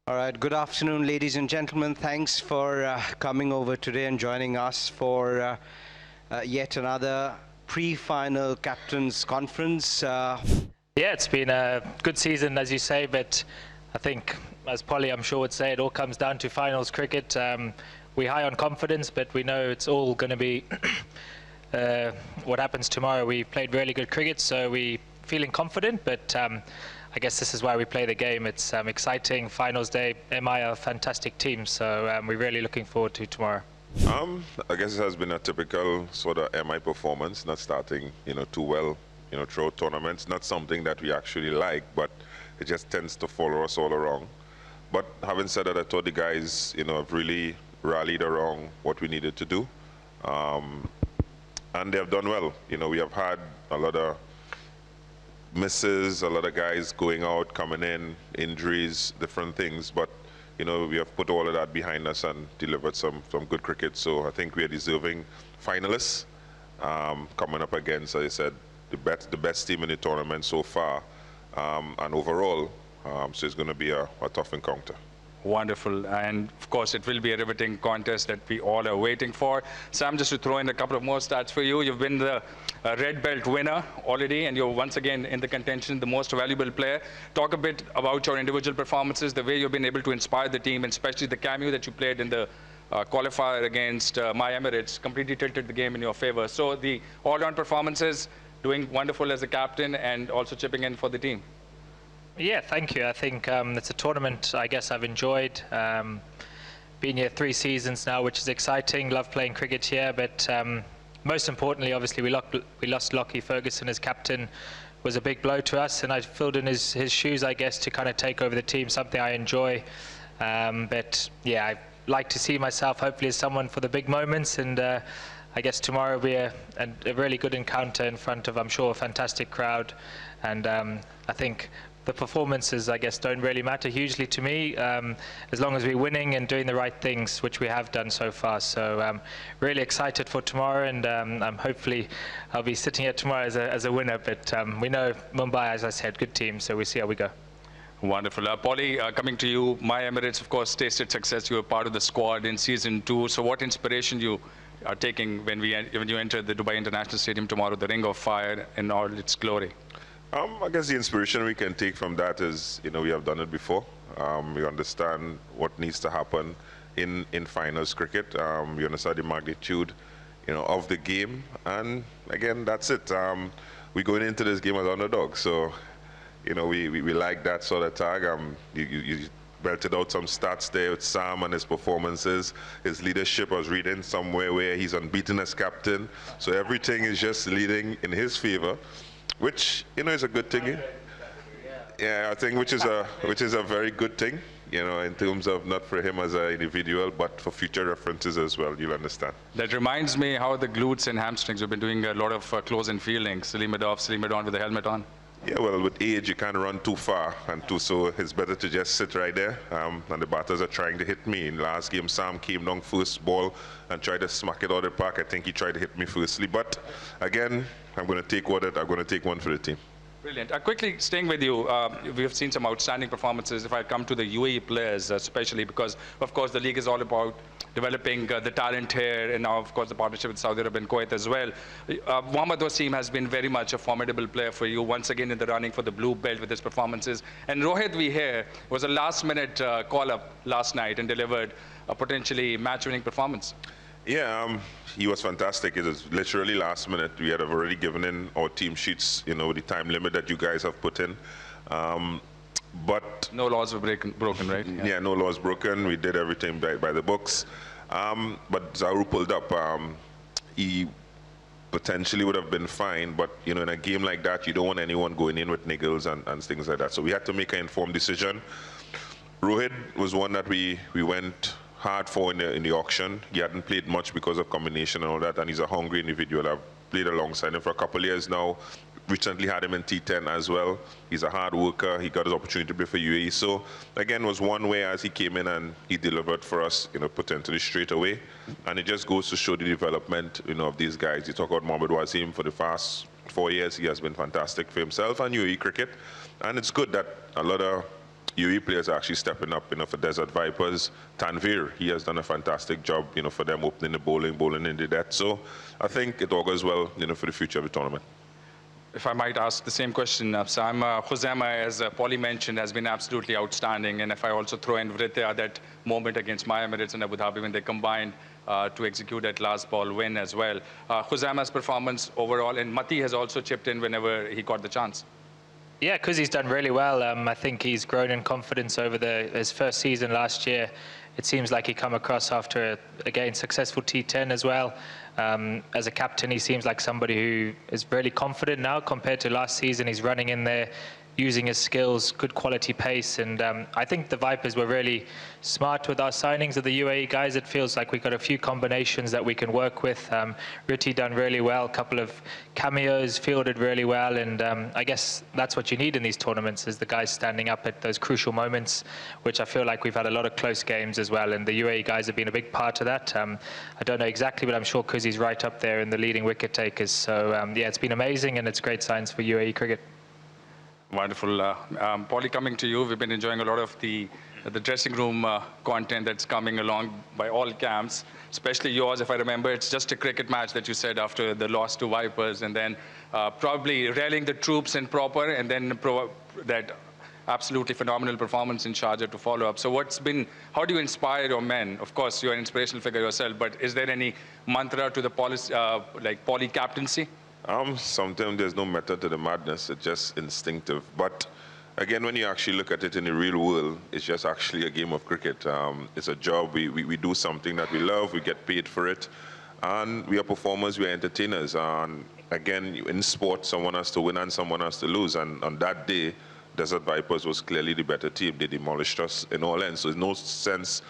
All right, good afternoon, ladies and gentlemen. Thanks for coming over today and joining us for yet another pre-final captains conference. Yeah, it's been a good season, as you say, but I think, as Polly, I'm sure, would say, it all comes down to finals cricket. We're high on confidence, but we know it's all going to be what happens tomorrow. We played really good cricket, so we're feeling confident, but I guess this is why we play the game. It's exciting. Finals day. MI are a fantastic team, so we're really looking forward to tomorrow. I guess it has been a typical sort of MI performance, not starting, too well, throughout tournaments. Not something that we actually like, but it just tends to follow us all around. But having said that, I thought the guys, have really rallied around what we needed to do, and they have done well. We have had a lot of misses, a lot of guys going out, coming in, injuries, different things, but we have put all of that behind us and delivered some good cricket. So I think we are deserving finalists coming up against, as I said, the best team in the tournament so far, and overall, so it's going to be a tough encounter. Wonderful, and of course it will be a riveting contest that we all are waiting for. Sam, just to throw in a couple of more stats for you. You've been the red belt winner already, and you're once again in the contention, the most valuable player. Talk a bit about your individual performances, the way you've been able to inspire the team, and especially the cameo that you played in the qualifier against MI Emirates completely tilted the game in your favor. So the all-round performances, doing wonderful as a captain and also chipping in for the team. Yeah, thank you. I think it's a tournament I guess I've enjoyed. Been here 3 seasons now, which is exciting. Love playing cricket here, but most importantly, obviously, we lost Lockie Ferguson as captain. Was a big blow to us, and I filled in his shoes, I guess, to kind of take over the team, something I enjoy. But yeah, I like to see myself hopefully as someone for the big moments, and I guess tomorrow will be a really good encounter in front of, I'm sure, a fantastic crowd. And I think the performances, I guess, don't really matter hugely to me, as long as we're winning and doing the right things, which we have done so far. So really excited for tomorrow, and hopefully I'll be sitting here tomorrow as a winner. But we know Mumbai, as I said, good team, so we'll see how we go. Wonderful. Polly, coming to you, MI Emirates, of course, tasted success. You were part of the squad in season 2. So what inspiration you are taking when you enter the Dubai International Stadium tomorrow, the Ring of Fire in all its glory? I guess the inspiration we can take from that is, we have done it before. We understand what needs to happen in finals cricket. We understand the magnitude, of the game. And again, that's it. We're going into this game as underdogs. So, we like that sort of tag. You belted out some stats there with Sam and his performances, his leadership. I was reading somewhere where he's unbeaten as captain. So everything is just leading in his favor, which is a good thing. Yeah, I think which is a very good thing, in terms of not for him as an individual, but for future references as well. You'll understand. That reminds me how the glutes and hamstrings have been doing a lot of close-in fielding. Salim it off, Salim it on with the helmet on. Yeah, well, with age, you can't run too far, so it's better to just sit right there. And the batters are trying to hit me. In last game, Sam came down first ball and tried to smack it out of the park. I think he tried to hit me firstly. But again, I'm going to take one for the team. Brilliant. Quickly, staying with you, we have seen some outstanding performances. If I come to the UAE players, especially because, of course, the league is all about developing the talent here, and now, of course, the partnership with Saudi Arabia and Kuwait as well. Mohammad Wasim has been very much a formidable player for you, once again in the running for the blue belt with his performances. And Rohit, we hear, was a last-minute call-up last night and delivered a potentially match-winning performance. Yeah, he was fantastic. It was literally last minute. We had already given in our team sheets, the time limit that you guys have put in. But no laws were broken, right? Yeah, no laws broken. We did everything by the books. But Zaru pulled up. He potentially would have been fine, but in a game like that, you don't want anyone going in with niggles and things like that. So we had to make an informed decision. Rohit was one that we went hard for in the auction. He hadn't played much because of combination and all that, and he's a hungry individual. I've played alongside him for a couple of years now. Recently had him in T10 as well. He's a hard worker. He got his opportunity to play for UAE. So again, was one way as he came in and he delivered for us, potentially straight away. And it just goes to show the development, of these guys. You talk about Mohammad Wasim for the past 4 years. He has been fantastic for himself and UAE cricket. And it's good that a lot of UAE players are actually stepping up, for Desert Vipers. Tanvir, he has done a fantastic job, for them opening the bowling in the net. So I think it augurs well, for the future of the tournament. If I might ask the same question, Sam, Khuzaima, as Polly mentioned, has been absolutely outstanding. And if I also throw in Vritya, that moment against MI Emirates and Abu Dhabi when they combined to execute that last ball win as well. Khuzaima's performance overall, and Mati has also chipped in whenever he got the chance. Yeah, because he's done really well. I think he's grown in confidence over his first season last year. It seems like he come across after, again, successful T10 as well. As a captain, he seems like somebody who is really confident now compared to last season. He's running in there, using his skills, good quality pace. And I think the Vipers were really smart with our signings of the UAE guys. It feels like we've got a few combinations that we can work with. Ritti done really well, a couple of cameos, fielded really well. And I guess that's what you need in these tournaments, is the guys standing up at those crucial moments, which I feel like we've had a lot of close games as well. And the UAE guys have been a big part of that. I don't know exactly, but I'm sure Kuzi's right up there in the leading wicket takers. So yeah, it's been amazing, and it's great signs for UAE cricket. Wonderful. Polly, coming to you, we've been enjoying a lot of the dressing room content that's coming along by all camps, especially yours. If I remember, it's just a cricket match that you said after the loss to Vipers, and then probably rallying the troops in proper, and then that absolutely phenomenal performance in Sharjah to follow up. So how do you inspire your men? Of course, you're an inspirational figure yourself, but is there any mantra to the Polly captaincy? Sometimes there's no method to the madness. It's just instinctive. But again, when you actually look at it in the real world, it's just actually a game of cricket. It's a job. We do something that we love. We get paid for it. And we are performers. We are entertainers. And again, in sport, someone has to win and someone has to lose. And on that day, Desert Vipers was clearly the better team. They demolished us in all ends. So there's no sense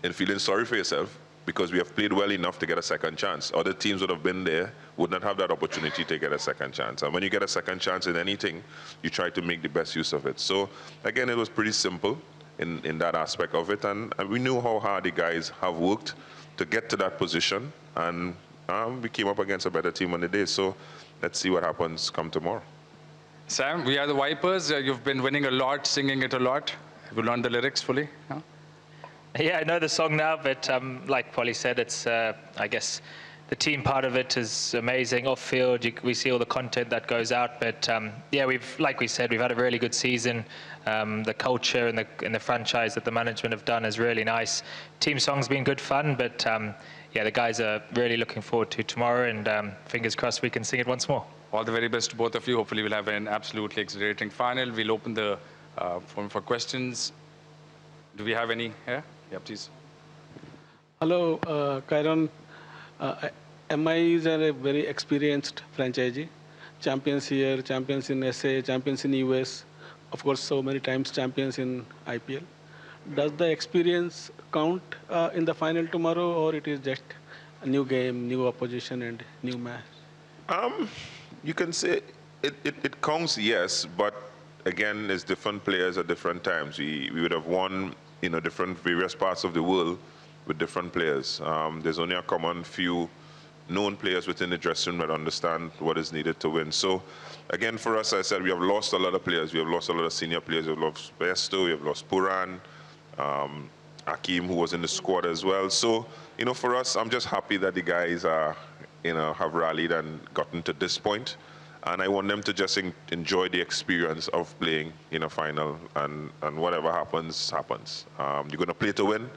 in feeling sorry for yourself, because we have played well enough to get a second chance. Other teams would have been there, would not have that opportunity to get a second chance. And when you get a second chance in anything, you try to make the best use of it. So again, it was pretty simple in that aspect of it. And we knew how hard the guys have worked to get to that position. And we came up against a better team on the day. So let's see what happens come tomorrow. Sam, we are the Vipers. You've been winning a lot, singing it a lot. Have you learned the lyrics fully? Huh? Yeah, I know the song now, but like Polly said, it's, I guess, the team part of it is amazing. Off field, we see all the content that goes out. But yeah, like we said, we've had a really good season. The culture and the franchise that the management have done is really nice. Team song's been good fun, but yeah, the guys are really looking forward to tomorrow, and fingers crossed we can sing it once more. All the very best to both of you. Hopefully we'll have an absolutely exhilarating final. We'll open the forum for questions. Do we have any here? Yeah, please. Hello, Kieron. MI is a very experienced franchisee. Champions here, champions in SA, champions in US. Of course, so many times champions in IPL. Does the experience count in the final tomorrow, or it is just a new game, new opposition, and new match? You can say it counts, yes, but again, there's different players at different times. We would have won, different various parts of the world with different players. There's only a common few known players within the dressing room that understand what is needed to win. So again, for us, I said, we have lost a lot of players. We have lost a lot of senior players. We have lost Besto, we have lost Puran, Akeem, who was in the squad as well. So, for us, I'm just happy that the guys are, have rallied and gotten to this point. And I want them to just enjoy the experience of playing in a final, and whatever happens, happens. You're going to play to win.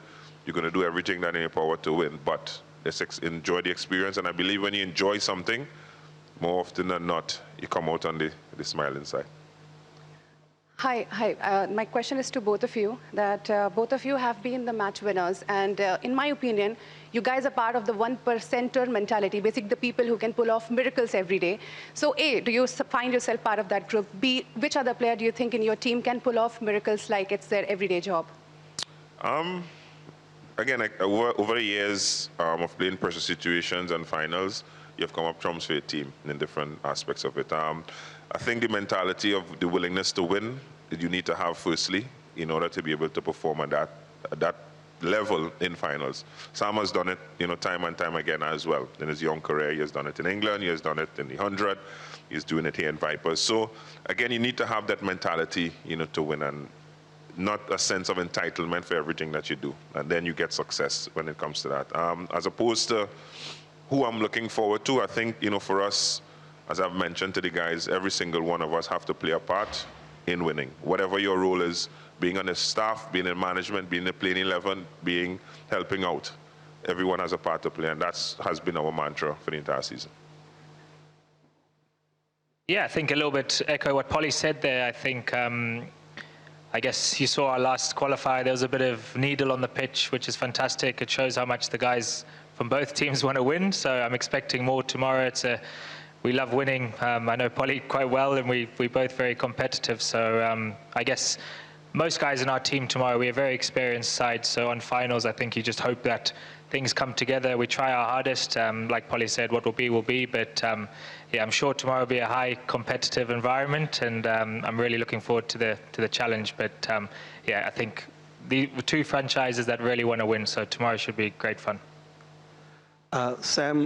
You're going to do everything that in your power to win, but let's enjoy the experience. And I believe when you enjoy something, more often than not, you come out on the smile inside. Hi. My question is to both of you, that both of you have been the match winners. And in my opinion, you guys are part of the 1%er mentality, basically the people who can pull off miracles every day. So A, do you find yourself part of that group? B, which other player do you think in your team can pull off miracles like it's their everyday job? Again, over the years of playing pressure situations and finals, you've come up trumps for your team in different aspects of it. I think the mentality of the willingness to win that you need to have firstly in order to be able to perform at that level in finals. Sam has done it, time and time again as well. In his young career, he has done it in England, he has done it in the 100, he's doing it here in Vipers. So again, you need to have that mentality, to win. And not a sense of entitlement for everything that you do. And then you get success when it comes to that. As opposed to who I'm looking forward to, I think, for us, as I've mentioned to the guys, every single one of us have to play a part in winning. Whatever your role is, being on the staff, being in management, being in the playing 11, helping out. Everyone has a part to play, and that has been our mantra for the entire season. Yeah, I think a little bit echo what Polly said there. I think, I guess you saw our last qualifier, there was a bit of needle on the pitch, which is fantastic. It shows how much the guys from both teams want to win, so I'm expecting more tomorrow. We love winning. I know Polly quite well, and we're both very competitive, so I guess most guys in our team tomorrow, we're a very experienced side, so on finals, I think you just hope that things come together. We try our hardest. Like Polly said, what will be, but yeah, I'm sure tomorrow will be a high competitive environment, and I'm really looking forward to the challenge. But yeah, I think the two franchises that really want to win, so tomorrow should be great fun. Sam,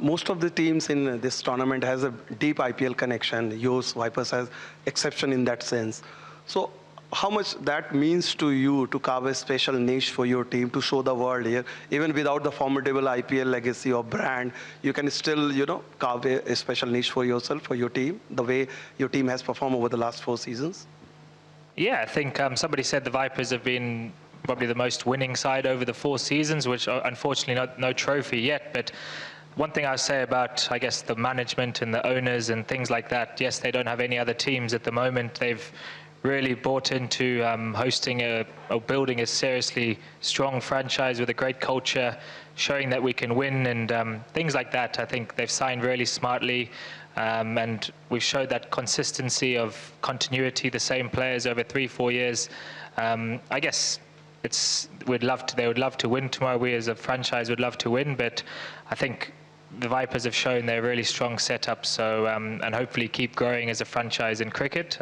most of the teams in this tournament has a deep IPL connection. Yours, Vipers, has exception in that sense. So how much that means to you to carve a special niche for your team to show the world here, even without the formidable IPL legacy or brand, you can still, carve a special niche for yourself, for your team, the way your team has performed over the last 4 seasons? Yeah, I think somebody said the Vipers have been probably the most winning side over the 4 seasons, which unfortunately no trophy yet. But one thing I'll say about, I guess, the management and the owners and things like that, yes, they don't have any other teams at the moment. They've really bought into hosting or building a seriously strong franchise with a great culture, showing that we can win and things like that. I think they've signed really smartly, and we've showed that consistency of continuity, the same players over 3-4 years. I guess they would love to win tomorrow. We as a franchise would love to win, but I think the Vipers have shown they're a really strong setup, so and hopefully keep growing as a franchise in cricket.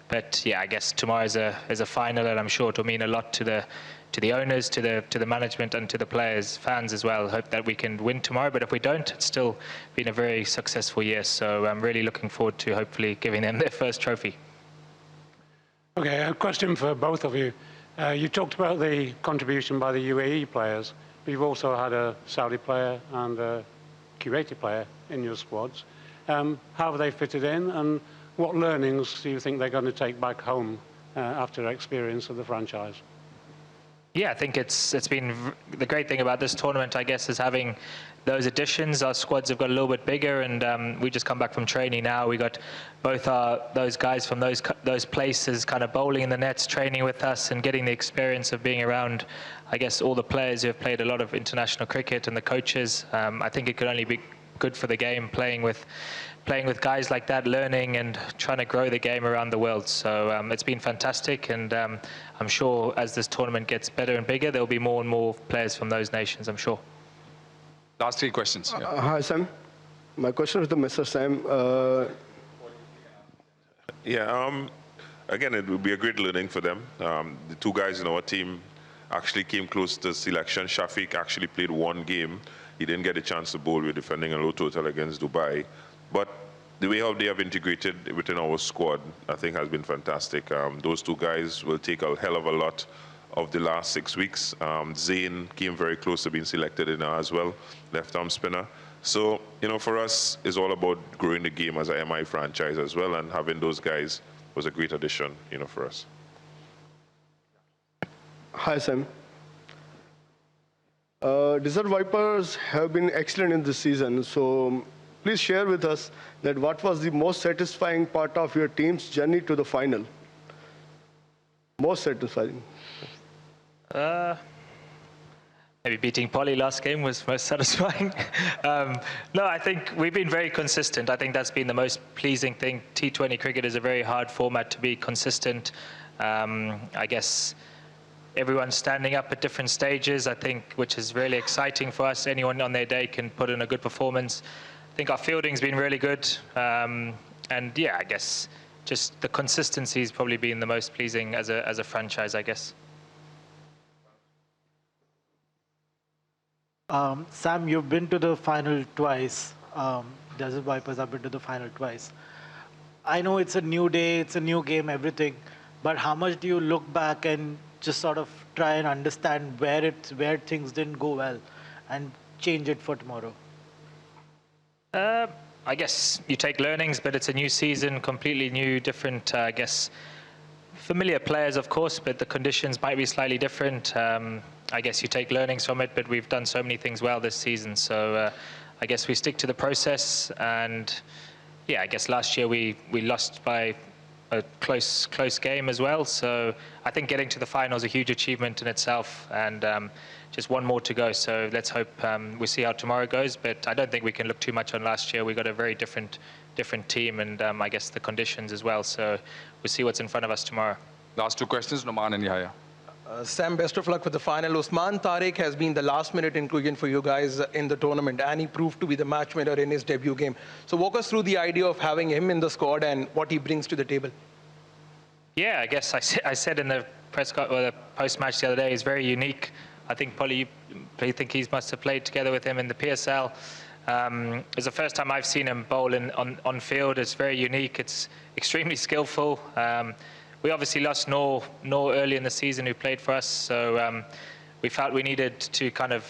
But yeah, I guess tomorrow is a final, and I'm sure it'll mean a lot to the owners, to the management, and to the players, fans as well. Hope that we can win tomorrow, but if we don't, it's still been a very successful year. So I'm really looking forward to hopefully giving them their first trophy. Okay, a question for both of you. You talked about the contribution by the UAE players, but you've also had a Saudi player and a Kuwaiti player in your squads. How have they fitted in, and what learnings do you think they're going to take back home after their experience of the franchise? Yeah, I think it's been the great thing about this tournament, I guess, is having those additions. Our squads have got a little bit bigger, and we just come back from training now. We got both those guys from those places kind of bowling in the nets, training with us, and getting the experience of being around, I guess, all the players who have played a lot of international cricket and the coaches. I think it could only be good for the game, playing with guys like that, learning and trying to grow the game around the world. So it's been fantastic, and I'm sure as this tournament gets better and bigger, there'll be more and more players from those nations, I'm sure. Last 3 questions. Yeah. Hi, Sam. My question is to Mr. Sam. Again, it would be a great learning for them. The 2 guys in our team actually came close to selection. Shafiq actually played 1 game. He didn't get a chance to bowl. We're defending a low total against Dubai. But the way how they have integrated within our squad, I think, has been fantastic. Those 2 guys will take a hell of a lot of the last 6 weeks. Zain came very close to being selected in as well, left-arm spinner. So, for us, it's all about growing the game as a MI franchise as well, and having those guys was a great addition, for us. Hi, Sam. Desert Vipers have been excellent in this season, so please share with us that what was the most satisfying part of your team's journey to the final? Most satisfying. Maybe beating Polly last game was most satisfying. No, I think we've been very consistent. I think that's been the most pleasing thing. T20 cricket is a very hard format to be consistent. I guess everyone's standing up at different stages, I think, which is really exciting for us. Anyone on their day can put in a good performance. I think our fielding's been really good. And yeah, I guess just the consistency has probably been the most pleasing as a franchise, I guess. Sam, you've been to the final twice. Desert Vipers have been to the final twice. I know it's a new day, it's a new game, everything. but how much do you look back and just sort of try and understand where things didn't go well and change it for tomorrow? I guess you take learnings, but it's a new season, completely new, different, I guess, familiar players, of course, but the conditions might be slightly different. I guess you take learnings from it, but we've done so many things well this season. So I guess we stick to the process. And yeah, I guess last year we lost by a close game as well. So I think getting to the final is a huge achievement in itself, and just one more to go. So let's hope we see how tomorrow goes. But I don't think we can look too much on last year. We got a very different team, and I guess the conditions as well. So we'll see what's in front of us tomorrow. Last two questions, Noman and Yahya. Sam, best of luck with the final. Usman Tariq has been the last-minute inclusion for you guys in the tournament, and he proved to be the match winner in his debut game. So walk us through the idea of having him in the squad and what he brings to the table. Yeah, I guess I said in the the post-match the other day, he's very unique. I think probably you think he must have played together with him in the PSL. It's the first time I've seen him bowl on field. It's very unique. It's extremely skillful. We obviously lost Noor early in the season, who played for us, so we felt we needed to kind of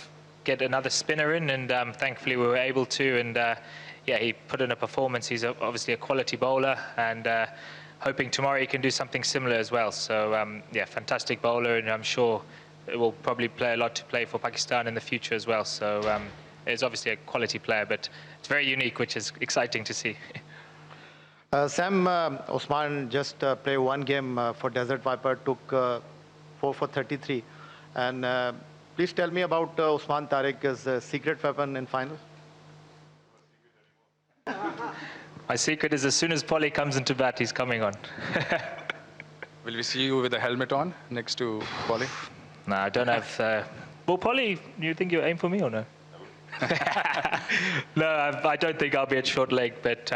get another spinner in, and thankfully we were able to. And yeah, he put in a performance. He's obviously a quality bowler, and hoping tomorrow he can do something similar as well. So yeah, fantastic bowler, and I'm sure it will probably play a lot to play for Pakistan in the future as well. So he's obviously a quality player, but it's very unique, which is exciting to see. Sam, Osman just played one game for Desert Viper, took 4 for 33. And please tell me about Usman Tariq's secret weapon in final. My secret is as soon as Polly comes into bat, he's coming on. Will we see you with a helmet on next to Polly? No, I don't have... well, Polly, do you think you'll aim for me or no? No, I don't think I'll be at short leg, but...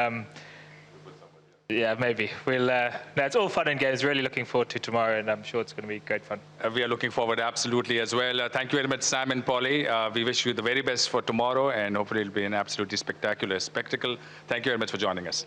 yeah, maybe. We'll. No, it's all fun and games. Really looking forward to tomorrow, and I'm sure it's going to be great fun. We are looking forward absolutely as well. Thank you very much, Sam and Polly. We wish you the very best for tomorrow, and hopefully it'll be an absolutely spectacular spectacle. Thank you very much for joining us.